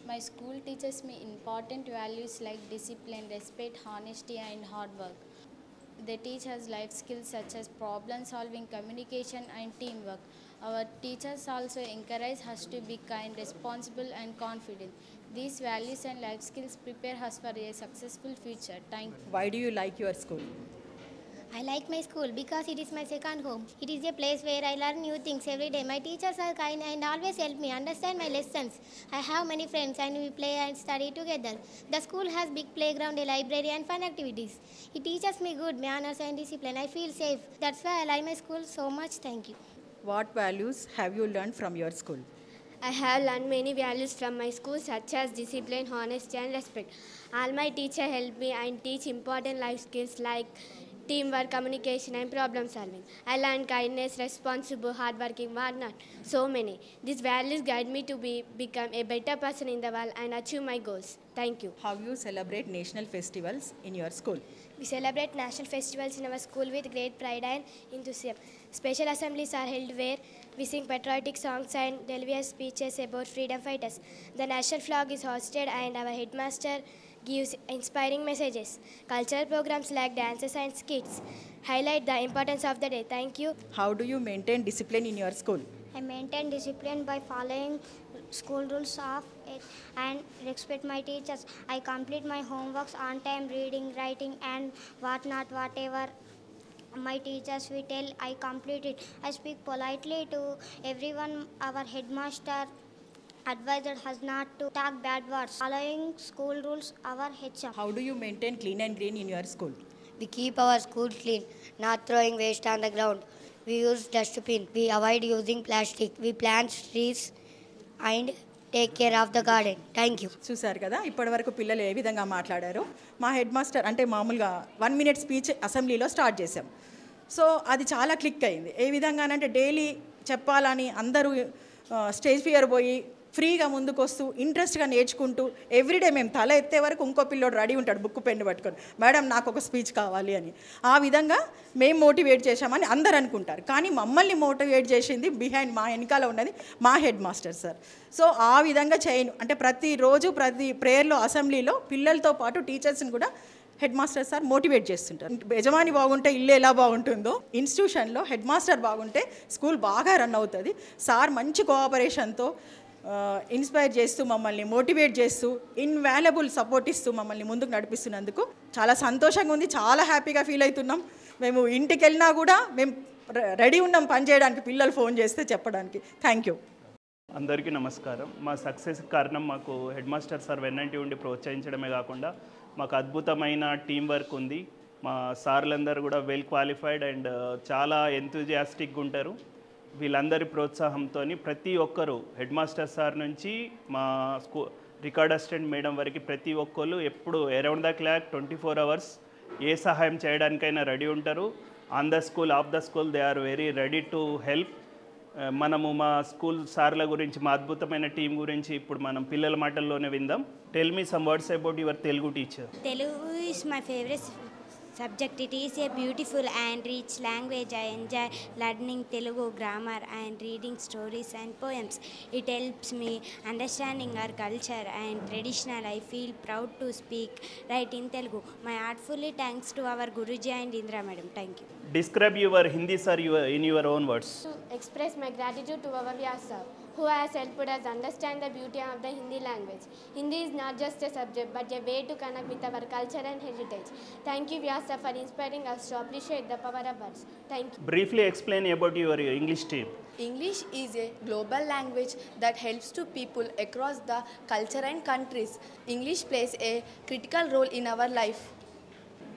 My school teaches me important values like discipline, respect, honesty and hard work. They teach us life skills such as problem solving, communication and teamwork. Our teachers also encourage us to be kind, responsible and confident. These values and life skills prepare us for a successful future. Thank you. Why do you like your school? I like my school because it is my second home. It is a place where I learn new things every day. My teachers are kind and always help me understand my lessons. I have many friends and we play and study together. The school has big playground, a library and fun activities. It teaches me good manners and discipline. I feel safe. That's why I like my school so much. Thank you. What values have you learned from your school? I have learned many values from my school such as discipline, honesty and respect. All my teachers help me and teach important life skills like teamwork, communication, and problem solving. I learned kindness, responsible, hardworking, whatnot. So many. These values guide me to become a better person in the world and achieve my goals. Thank you. How you celebrate national festivals in your school? We celebrate national festivals in our school with great pride and enthusiasm. Special assemblies are held where we sing patriotic songs and deliver speeches about freedom fighters. The national flag is hosted and our headmaster gives inspiring messages. Cultural programs like dances and skits highlight the importance of the day. Thank you. How do you maintain discipline in your school? I maintain discipline by following school rules of it and respect my teachers. I complete my homeworks on time, reading, writing, and whatnot. Whatever my teachers will tell, I complete it. I speak politely to everyone. Our headmaster advised us not to talk bad words. Following school rules, our HR. How do you maintain clean and green in your school? We keep our school clean, not throwing waste on the ground. We use dustbin. We avoid using plastic. We plant trees and take care of the garden. Thank you. చూసారు కదా ఇప్పటివరకు పిల్లలు ఏ విధంగా మాట్లాడారు. మా హెడ్ మాస్టర్ అంటే మామూలుగా 1 minute స్పీచ్ అసెంబ్లీలో స్టార్ట్ చేసాం. సో అది చాలా క్లిక్ అయింది. ఏ విధంగానంటే డైలీ చెప్పాలని అందరూ స్టేజ్ ఫియర్ పోయి ఫ్రీగా ముందుకు వస్తూ ఇంట్రెస్ట్గా నేర్చుకుంటూ ఎవ్రీడే మేము తల ఎత్తే వరకు ఇంకో పిల్లోడు రెడీ ఉంటాడు బుక్ పెన్ను పట్టుకొని, మేడం నాకు ఒక స్పీచ్ కావాలి అని. ఆ విధంగా మేము మోటివేట్ చేశామని అందరు అనుకుంటారు, కానీ మమ్మల్ని మోటివేట్ చేసింది బిహైండ్ మా వెనకాల ఉన్నది మా హెడ్ మాస్టర్ సార్. సో ఆ విధంగా చేయను అంటే ప్రతిరోజు ప్రతి ప్రేయర్లో అసెంబ్లీలో పిల్లలతో పాటు టీచర్స్ని కూడా హెడ్ మాస్టర్ సార్ మోటివేట్ చేస్తుంటారు. యజమాని బాగుంటే ఇల్లు ఎలా బాగుంటుందో ఇన్స్టిట్యూషన్లో హెడ్ మాస్టర్ బాగుంటే స్కూల్ బాగా రన్ అవుతుంది. సార్ మంచి కోఆపరేషన్తో ఇన్స్పైర్ చేస్తూ మమ్మల్ని మోటివేట్ చేస్తూ ఇన్వాల్యుబుల్ సపోర్ట్ ఇస్తూ మమ్మల్ని ముందుకు నడిపిస్తున్నందుకు చాలా సంతోషంగా ఉంది, చాలా హ్యాపీగా ఫీల్ అవుతున్నాం. మేము ఇంటికి వెళ్ళినా కూడా మేము రెడీ ఉన్నాం పని చేయడానికి, పిల్లలు ఫోన్ చేస్తే చెప్పడానికి. Thank you. అందరికీ నమస్కారం. మా సక్సెస్ కారణం మాకు హెడ్ మాస్టర్ సార్ వెన్నంటి ఉండి ప్రోత్సహించడమే కాకుండా మాకు అద్భుతమైన టీం వర్క్ ఉంది. మా సార్లందరూ కూడా వెల్ క్వాలిఫైడ్ అండ్ చాలా ఎంతూజియాస్టిక్గా ఉంటారు. వీళ్ళందరి ప్రోత్సాహంతో ప్రతి ఒక్కరు హెడ్ మాస్టర్ సార్ నుంచి మా రికార్డ్ అసిస్టెంట్ మేడం వరకు ప్రతి ఒక్కరు ఎప్పుడు అరౌండ్ ద క్లాక్ 24 hours ఏ సహాయం చేయడానికైనా రెడీ ఉంటారు. On the school, off the school they are very ready to help. మనము మా స్కూల్ సార్ల గురించి, మా అద్భుతమైన టీం గురించి ఇప్పుడు మనం పిల్లల మాటల్లోనే విందాం. Tell me some words about your Telugu teacher. Telugu is my favorite subject. It is a beautiful and rich language. I enjoy learning Telugu grammar and reading stories and poems. It helps me understanding our culture and traditional. I feel proud to speak right in Telugu. My heartfully thanks to our Guruji and Indra madam. Thank you. Describe your Hindi sir in your own words. To express my gratitude to our Vyas sir, who has helped us understand the beauty of the Hindi language. Hindi is not just a subject but a way to connect with our culture and heritage. Thank you Vyas sir for inspiring us to appreciate the power of words. Thank you. Briefly explain about your English team. English is a global language that helps to people across the culture and countries. English plays a critical role in our life.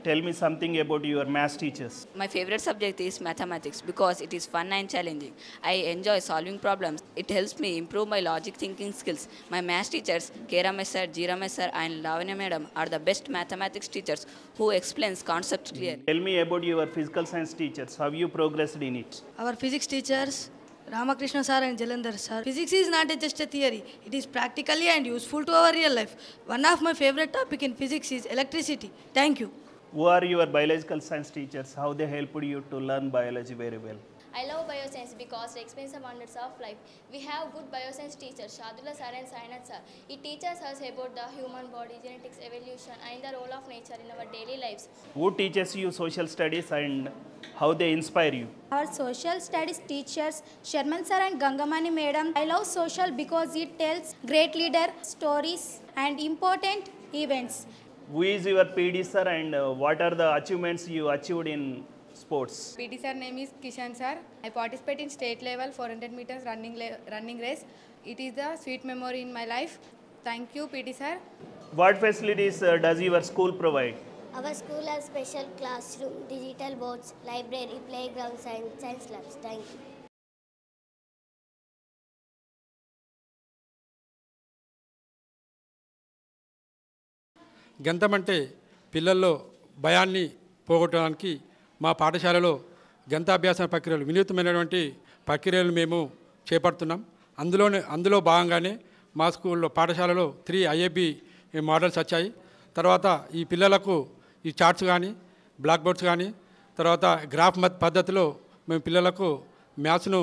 Tell me something about your math teachers. My favorite subject is mathematics because it is fun and challenging. I enjoy solving problems. It helps me improve my logic thinking skills. My math teachers, Kera Sir, Jira Sir and Lavanya Madam are the best mathematics teachers who explains concepts clearly. Tell me about your physical science teachers. How you progressed in it? Our physics teachers, Ramakrishna sir and Jalandhar sir. Physics is not just a theory. It is practically and useful to our real life. One of my favorite topic in physics is electricity. Thank you. Who are your biological science teachers? How they helped you to learn biology very well? I love bioscience because it explains the wonders of life. We have good bioscience teachers, Shadula sir and Sainath sir. It teaches us about the human body, genetics, evolution and the role of nature in our daily lives. Who teaches you social studies and how they inspire you? Our social studies teachers, Sharman sir and Gangamani madam. I love social because it tells great leader stories and important events. Who is your PD sir and what are the achievements you achieved in sports? PD sir name is Kishan sir. I participate in state level 400 meters running race. It is the sweet memory in my life. Thank you PD sir. What facilities does your school provide? Our school has special classroom, digital boards, library, playgrounds and science labs. Thank you. గంతం అంటే పిల్లల్లో భయాన్ని పోగొట్టడానికి మా పాఠశాలలో గణితాభ్యాస ప్రక్రియలు వినూత్నమైనటువంటి ప్రక్రియలు మేము చేపడుతున్నాం. అందులో భాగంగానే మా స్కూల్లో పాఠశాలలో 3 IAB మోడల్స్ వచ్చాయి. తర్వాత ఈ పిల్లలకు ఈ చార్ట్స్ కానీ బ్లాక్ బోర్డ్స్ కానీ తర్వాత గ్రాఫ్ పద్ధతిలో మేము పిల్లలకు మ్యాథ్స్ను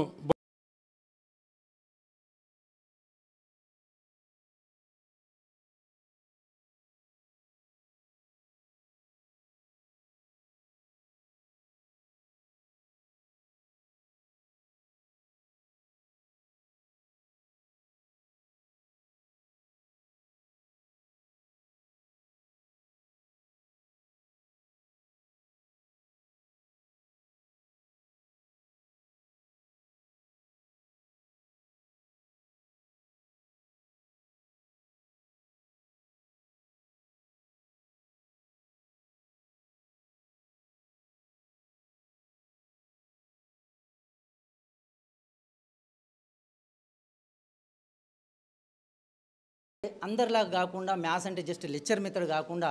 అందరిలా కాకుండా మ్యాథ్స్ అంటే జస్ట్ లెక్చర్ మెథడ్ కాకుండా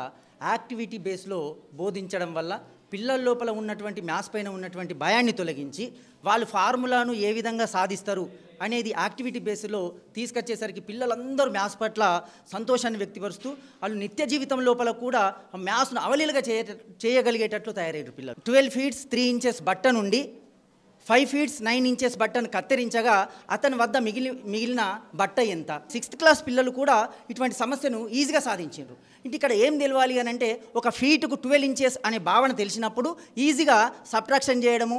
యాక్టివిటీ బేస్లో బోధించడం వల్ల పిల్లల లోపల ఉన్నటువంటి మ్యాథ్స్ పైన ఉన్నటువంటి భయాన్ని తొలగించి వాళ్ళు ఫార్ములాను ఏ విధంగా సాధిస్తారు అనేది యాక్టివిటీ బేస్లో తీసుకొచ్చేసరికి పిల్లలందరూ మ్యాథ్స్ పట్ల సంతోషాన్ని వ్యక్తపరుస్తూ వాళ్ళు నిత్య జీవితం లోపల కూడా మ్యాథ్స్ను అవలీలుగా చేయగలిగేటట్లు తయారయ్యారు పిల్లలు. 12 feet 3 inches బట్ట నుండి 5 feet 9 inches బట్టను కత్తిరించగా అతని వద్ద మిగిలిన బట్ట ఎంత. 6th class పిల్లలు కూడా ఇటువంటి సమస్యను ఈజీగా సాధించారు. ఇక్కడ ఏం తెలవాలి అని అంటే ఒక ఫీటుకు 12 inches అనే భావన తెలిసినప్పుడు ఈజీగా సబ్ట్రాక్షన్ చేయడము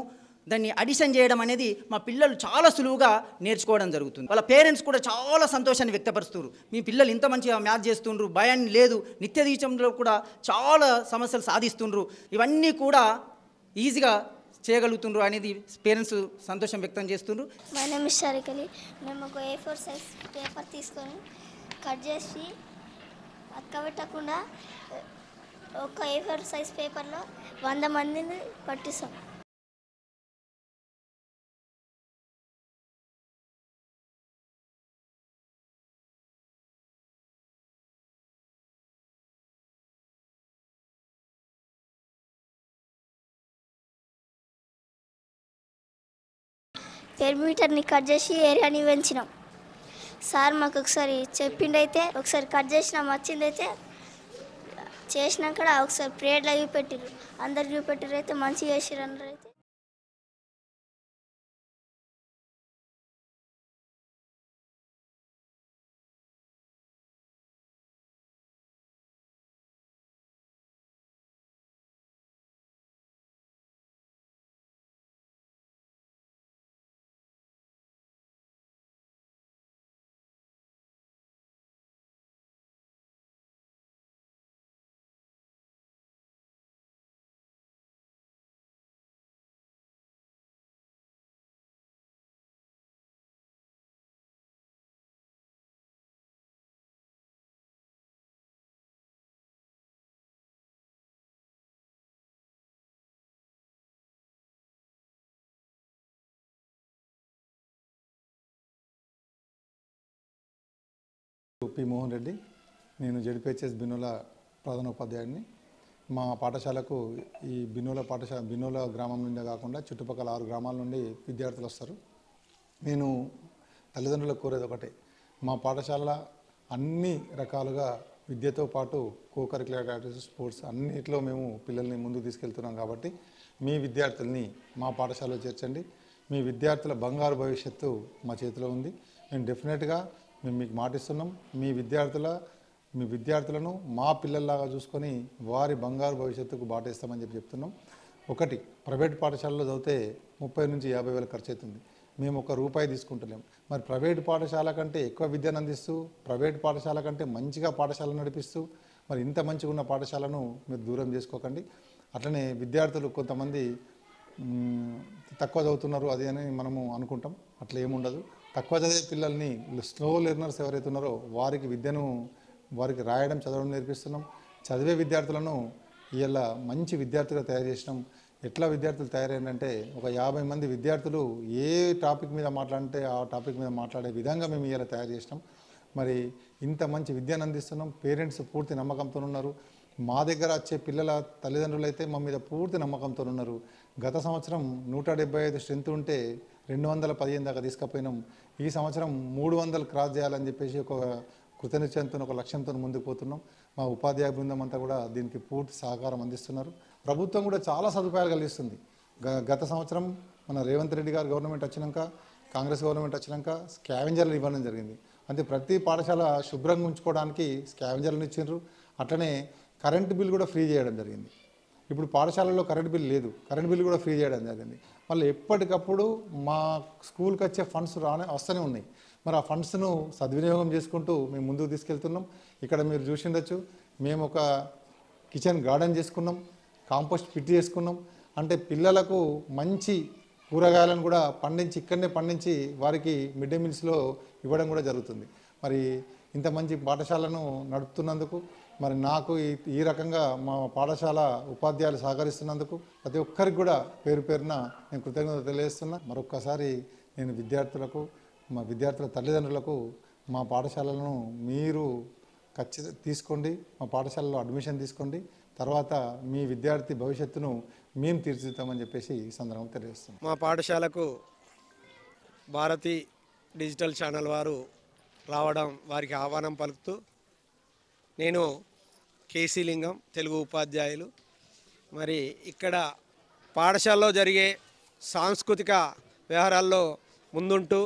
దాన్ని అడిషన్ చేయడం అనేది మా పిల్లలు చాలా సులువుగా నేర్చుకోవడం జరుగుతుంది. వాళ్ళ పేరెంట్స్ కూడా చాలా సంతోషాన్ని వ్యక్తపరుస్తున్నారు. మీ పిల్లలు ఇంత మంచిగా మ్యాథ్స్ చేస్తుండ్రు, భయాన్ని లేదు, నిత్య జీవితంలో కూడా చాలా సమస్యలు సాధిస్తుండ్రు, ఇవన్నీ కూడా ఈజీగా చేయగలుగుతుండ్రు అనేది పేరెంట్స్ సంతోషం వ్యక్తం చేస్తుండ్రు. My name is Sharikali. మేము ఒక A4 సైజ్ పేపర్ తీసుకొని కట్ చేసి అక్కబెట్టకుండా ఒక A4 సైజ్ పేపర్లో 100 మందిని పట్టిస్తాం. పెరిమీటర్ని కట్ చేసి ఏరియాని పెంచినాం. సార్ మాకు ఒకసారి చెప్పిండైతే ఒకసారి కట్ చేసినాం, వచ్చిందైతే చేసినాక ఒకసారి ప్రేయర్లో చూపెట్టిర్రు, అందరు చూపెట్టిర్రు, అయితే మంచిగా చేసిర్రు అన్నారు. అయితే పి మోహన్ రెడ్డి, నేను జెడ్పీహెచ్ఎస్ బినోలా ప్రధానోపాధ్యాయుడిని. మా పాఠశాలకు ఈ బినోలా గ్రామం నుండి కాకుండా చుట్టుపక్కల 6 గ్రామాల నుండి విద్యార్థులు వస్తారు. నేను తల్లిదండ్రులకు కోరేది ఒకటే, మా పాఠశాల అన్ని రకాలుగా విద్యతో పాటు కోకరిక్యులర్ యాక్టివిటీస్, స్పోర్ట్స్ అన్నిటిలో మేము పిల్లల్ని ముందుకు తీసుకెళ్తున్నాం. కాబట్టి మీ విద్యార్థుల్ని మా పాఠశాలలో చేర్చండి. మీ విద్యార్థుల బంగారు భవిష్యత్తు మా చేతిలో ఉంది. మేము డెఫినెట్గా మేము మీకు మాటిస్తున్నాం, మీ విద్యార్థులను మా పిల్లల్లాగా చూసుకొని వారి బంగారు భవిష్యత్తుకు బాటేస్తామని చెప్తున్నాం. ఒకటి, ప్రైవేట్ పాఠశాలలో చదివితే 30 నుంచి 50 వేలు ఖర్చు అవుతుంది. మేము ₹1 తీసుకుంటలేము. మరి ప్రైవేట్ పాఠశాల కంటే ఎక్కువ విద్యను అందిస్తూ, ప్రైవేట్ పాఠశాల కంటే మంచిగా పాఠశాల నడిపిస్తూ, మరి ఇంత మంచిగా ఉన్న పాఠశాలను మీరు దూరం చేసుకోకండి. అట్లనే విద్యార్థులు కొంతమంది తక్కువ చదువుతున్నారు అది అని మనము అనుకుంటాం, అట్లా ఏముండదు. తక్కువ చదివే పిల్లల్ని, స్లో లెర్నర్స్ ఎవరైతే ఉన్నారో వారికి రాయడం చదవడం నేర్పిస్తున్నాం. చదివే విద్యార్థులను ఇలా మంచి విద్యార్థులుగా తయారు చేసినాం. ఎట్లా విద్యార్థులు తయారైందంటే ఒక 50 మంది విద్యార్థులు ఏ టాపిక్ మీద మాట్లాడితే ఆ టాపిక్ మీద మాట్లాడే విధంగా మేము ఇలా తయారు చేసినాం. మరి ఇంత మంచి విద్యను అందిస్తున్నాం. పేరెంట్స్ పూర్తి నమ్మకంతో ఉన్నారు. మా దగ్గర వచ్చే పిల్లల తల్లిదండ్రులు అయితే మా మీద పూర్తి నమ్మకంతో ఉన్నారు. గత సంవత్సరం 175 స్ట్రెంత్ ఉంటే 215 దాకా తీసుకుపోయినాం. ఈ సంవత్సరం 300 క్రాస్ చేయాలని చెప్పేసి ఒక కృతనిశ్చయంతో ఒక లక్ష్యంతో ముందుకు పోతున్నాం. మా ఉపాధ్యాయ బృందం అంతా కూడా దీనికి పూర్తి సహకారం అందిస్తున్నారు. ప్రభుత్వం కూడా చాలా సదుపాయాలు కలిగిస్తుంది. గత సంవత్సరం మన రేవంత్ రెడ్డి గారు గవర్నమెంట్ వచ్చినాక, కాంగ్రెస్ గవర్నమెంట్ వచ్చినాక స్కావెంజర్లు ఇవ్వడం జరిగింది. అంటే ప్రతి పాఠశాల శుభ్రంగా ఉంచుకోవడానికి స్కావెంజర్లను ఇచ్చిండ్రు. అట్లనే కరెంటు బిల్ కూడా ఫ్రీ చేయడం జరిగింది. ఇప్పుడు పాఠశాలలో కరెంట్ బిల్ లేదు, కరెంట్ బిల్ కూడా ఫ్రీ చేయడం జరిగింది. మళ్ళీ ఎప్పటికప్పుడు మా స్కూల్కి వచ్చే ఫండ్స్ వస్తూనే ఉన్నాయి. మరి ఆ ఫండ్స్ను సద్వినియోగం చేసుకుంటూ మేము ముందుకు తీసుకెళ్తున్నాం. ఇక్కడ మీరు చూసిండొచ్చు, మేము ఒక కిచెన్ గార్డెన్ చేసుకున్నాం, కాంపోస్ట్ పిట్ చేసుకున్నాం. అంటే పిల్లలకు మంచి కూరగాయలను కూడా పండించి ఇక్కడనే పండించి వారికి మిడ్ డే మీల్స్లో ఇవ్వడం కూడా జరుగుతుంది. మరి ఇంత మంచి పాఠశాలను నడుపుతున్నందుకు మరి నాకు ఈ రకంగా మా పాఠశాల ఉపాధ్యాయులు సహకరిస్తున్నందుకు ప్రతి ఒక్కరికి కూడా పేరు పేరున నేను కృతజ్ఞతలు తెలియజేస్తున్నా. మరొక్కసారి నేను విద్యార్థులకు, మా విద్యార్థుల తల్లిదండ్రులకు మా పాఠశాలను మీరు ఖచ్చితంగా తీసుకోండి, మా పాఠశాలలో అడ్మిషన్ తీసుకోండి. తర్వాత మీ విద్యార్థి భవిష్యత్తును మేము తీర్చిదిద్దామని చెప్పేసి ఈ సందర్భంగా తెలియజేస్తున్నాం. మా పాఠశాలకు భారతి డిజిటల్ ఛానల్ వారు రావడం వారికి ఆహ్వానం పలుకుతూ, నేను కేసీ లింగం, తెలుగు ఉపాధ్యాయులు. మరి ఇక్కడ పాఠశాలలో జరిగే సాంస్కృతిక వ్యవహారాల్లో ముందుంటూ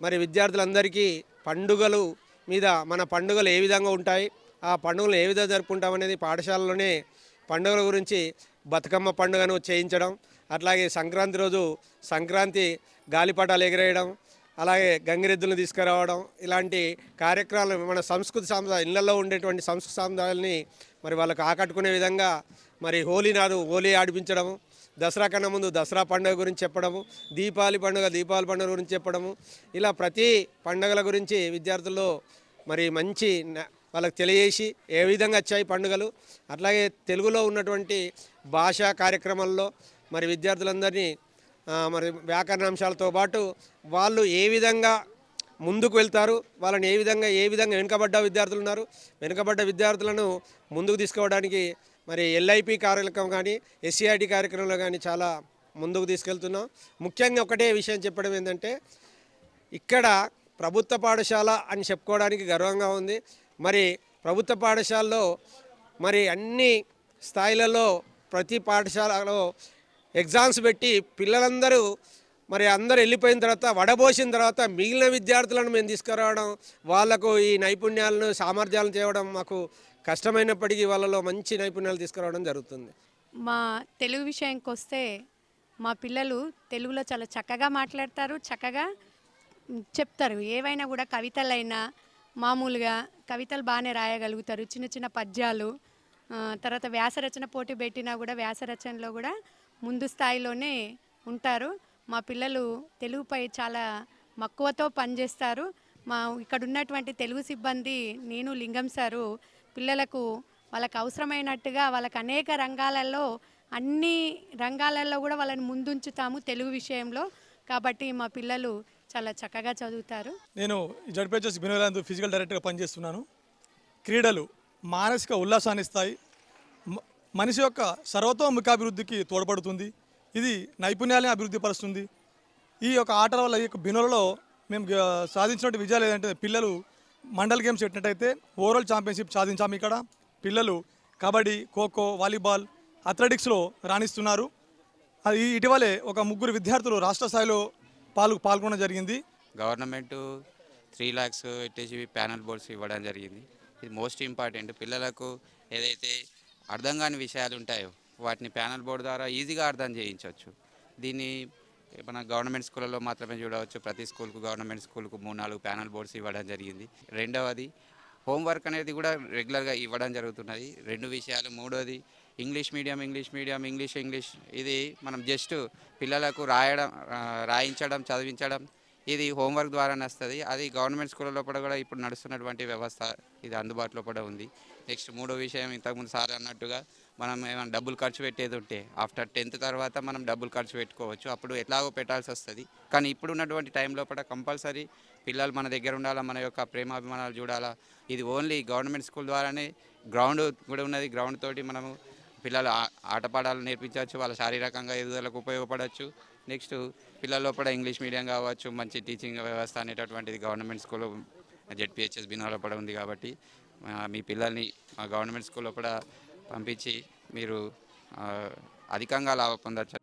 మరి విద్యార్థులందరికీ పండుగలు మీద మన పండుగలు ఏ విధంగా ఉంటాయి, ఆ పండుగలు ఏ విధంగా జరుపుకుంటామనేది పాఠశాలలోనే పండుగల గురించి బతుకమ్మ పండుగను చేయించడం, అట్లాగే సంక్రాంతి రోజు సంక్రాంతి గాలిపటాలు ఎగిరేయడం, అలాగే గంగిరెద్దులను తీసుకురావడం, ఇలాంటి కార్యక్రమాలు మన సంస్కృతి సాంప్రదాయాలు ఇళ్లలో ఉండేటువంటి సంస్కృతి సాంప్రదాయాలని మరి వాళ్ళకు ఆకట్టుకునే విధంగా మరి హోలీ నాడు హోలీ ఆడిపించడము, దసరా కన్నా ముందు దసరా పండుగ గురించి చెప్పడము, దీపావళి పండుగ గురించి చెప్పడము, ఇలా ప్రతి పండుగల గురించి విద్యార్థుల్లో మరి మంచి వాళ్ళకి తెలియజేసి ఏ విధంగా వచ్చాయి పండుగలు, అట్లాగే తెలుగులో ఉన్నటువంటి భాషా కార్యక్రమాల్లో మరి విద్యార్థులందరినీ మరి వ్యాకరణాంశాలతో పాటు వాళ్ళు ఏ విధంగా ముందుకు వెళ్తారు, వాళ్ళని ఏ విధంగా వెనుకబడ్డ విద్యార్థులు ఉన్నారు, వెనుకబడ్డ విద్యార్థులను ముందుకు తీసుకోవడానికి మరి ఎల్ఐపి కార్యక్రమం కానీ ఎస్సీఐటి కార్యక్రమంలో కానీ చాలా ముందుకు తీసుకెళ్తున్నాం. ముఖ్యంగా ఒకటే విషయం చెప్పడం ఏంటంటే, ఇక్కడ ప్రభుత్వ పాఠశాల అని చెప్పుకోవడానికి గర్వంగా ఉంది. మరి ప్రభుత్వ పాఠశాలలో మరి అన్ని స్థాయిలలో ప్రతి పాఠశాలలో ఎగ్జామ్స్ పెట్టి పిల్లలందరూ మరి అందరూ వెళ్ళిపోయిన తర్వాత వడబోసిన తర్వాత మిగిలిన విద్యార్థులను మేము తీసుకురావడం, వాళ్లకు ఈ నైపుణ్యాలను సామర్థ్యాలను చేయడం మాకు కష్టమైనప్పటికీ వాళ్ళలో మంచి నైపుణ్యాలు తీసుకురావడం జరుగుతుంది. మా తెలుగు విషయానికి వస్తే మా పిల్లలు తెలుగులో చాలా చక్కగా మాట్లాడతారు, చక్కగా చెప్తారు. ఏవైనా కూడా కవితలైనా మామూలుగా కవితలు బాగానే రాయగలుగుతారు, చిన్న చిన్న పద్యాలు. తర్వాత వ్యాసరచన పోటీ పెట్టినా కూడా వ్యాసరచనలో కూడా ముందు స్థాయిలోనే ఉంటారు. మా పిల్లలు తెలుగుపై చాలా మక్కువతో పనిచేస్తారు. మా ఇక్కడ ఉన్నటువంటి తెలుగు సిబ్బంది, నేను లింగం సారు, పిల్లలకు వాళ్ళకు అవసరమైనట్టుగా వాళ్ళకి అనేక రంగాలలో అన్ని రంగాలలో కూడా వాళ్ళని ముందుంచుతాము తెలుగు విషయంలో. కాబట్టి మా పిల్లలు చాలా చక్కగా చదువుతారు. నేను జడ్పీహెచ్ఎస్ బినోలాందు ఫిజికల్ డైరెక్టర్గా పనిచేస్తున్నాను. క్రీడలు మానసిక ఉల్లాసాన్ని ఇస్తాయి, మనిషి యొక్క సర్వతోముఖాభివృద్ధికి తోడ్పడుతుంది, ఇది నైపుణ్యాలను అభివృద్ధి పరుస్తుంది. ఈ యొక్క ఆటల వల్ల ఈ యొక్క బినోలలో మేము సాధించినటువంటి విజయాలు ఏంటంటే, పిల్లలు మండల్ గేమ్స్ పెట్టినట్టయితే ఓవరాల్ ఛాంపియన్షిప్ సాధించాము. ఇక్కడ పిల్లలు కబడ్డీ, ఖోఖో, వాలీబాల్, అథ్లెటిక్స్లో రాణిస్తున్నారు. అది ఇటీవలే ఒక 3 విద్యార్థులు రాష్ట్ర స్థాయిలో పాల్గొనడం జరిగింది. గవర్నమెంట్ 3 lakhs ఎట్టేసి ప్యానల్ బోర్డ్స్ ఇవ్వడం జరిగింది. ఇది మోస్ట్ ఇంపార్టెంట్. పిల్లలకు ఏదైతే అర్థం కాని విషయాలు ఉంటాయో వాటిని ప్యానల్ బోర్డు ద్వారా ఈజీగా అర్థం చేయించవచ్చు. దీన్ని మన గవర్నమెంట్ స్కూళ్ళలో మాత్రమే చూడవచ్చు. ప్రతి స్కూల్కు, గవర్నమెంట్ స్కూల్కు 3-4 ప్యానల్ బోర్డ్స్ ఇవ్వడం జరిగింది. రెండవది హోంవర్క్ అనేది కూడా రెగ్యులర్గా ఇవ్వడం జరుగుతున్నది. 2 విషయాలు. మూడోది ఇంగ్లీష్ మీడియం. ఇంగ్లీష్ ఇది మనం జస్ట్ పిల్లలకు రాయించడం, చదివించడం ఇది హోంవర్క్ ద్వారా వస్తుంది. అది గవర్నమెంట్ స్కూళ్ళ లోపల కూడా ఇప్పుడు నడుస్తున్నటువంటి వ్యవస్థ ఇది అందుబాటులో కూడా ఉంది. నెక్స్ట్ 3వ విషయం, ఇంతకుముందు సార్ అన్నట్టుగా మనం ఏమైనా డబ్బులు ఖర్చు పెట్టేది ఉంటే ఆఫ్టర్ 10th తర్వాత మనం డబ్బులు ఖర్చు పెట్టుకోవచ్చు. అప్పుడు ఎట్లాగో పెట్టాల్సి వస్తుంది. కానీ ఇప్పుడు ఉన్నటువంటి టైం లోపల కంపల్సరీ పిల్లలు మన దగ్గర ఉండాలా, మన యొక్క ప్రేమాభిమానాలు చూడాలా. ఇది ఓన్లీ గవర్నమెంట్ స్కూల్ ద్వారానే గ్రౌండ్ కూడా ఉన్నది. గ్రౌండ్ తోటి మనము పిల్లలు ఆటపాఠాలు నేర్పించవచ్చు, వాళ్ళ శారీరకంగా ఎదుగుదలకు ఉపయోగపడవచ్చు. నెక్స్ట్ పిల్లల లోపల ఇంగ్లీష్ మీడియం కావచ్చు, మంచి టీచింగ్ వ్యవస్థ అనేటటువంటిది గవర్నమెంట్ స్కూల్ జెడ్పిహెచ్ఎస్ బినో లోపల ఉంది. కాబట్టి మీ పిల్లల్ని గవర్నమెంట్ స్కూల్ లోపల పంపించి మీరు అధికంగా లాభం పొందవచ్చు.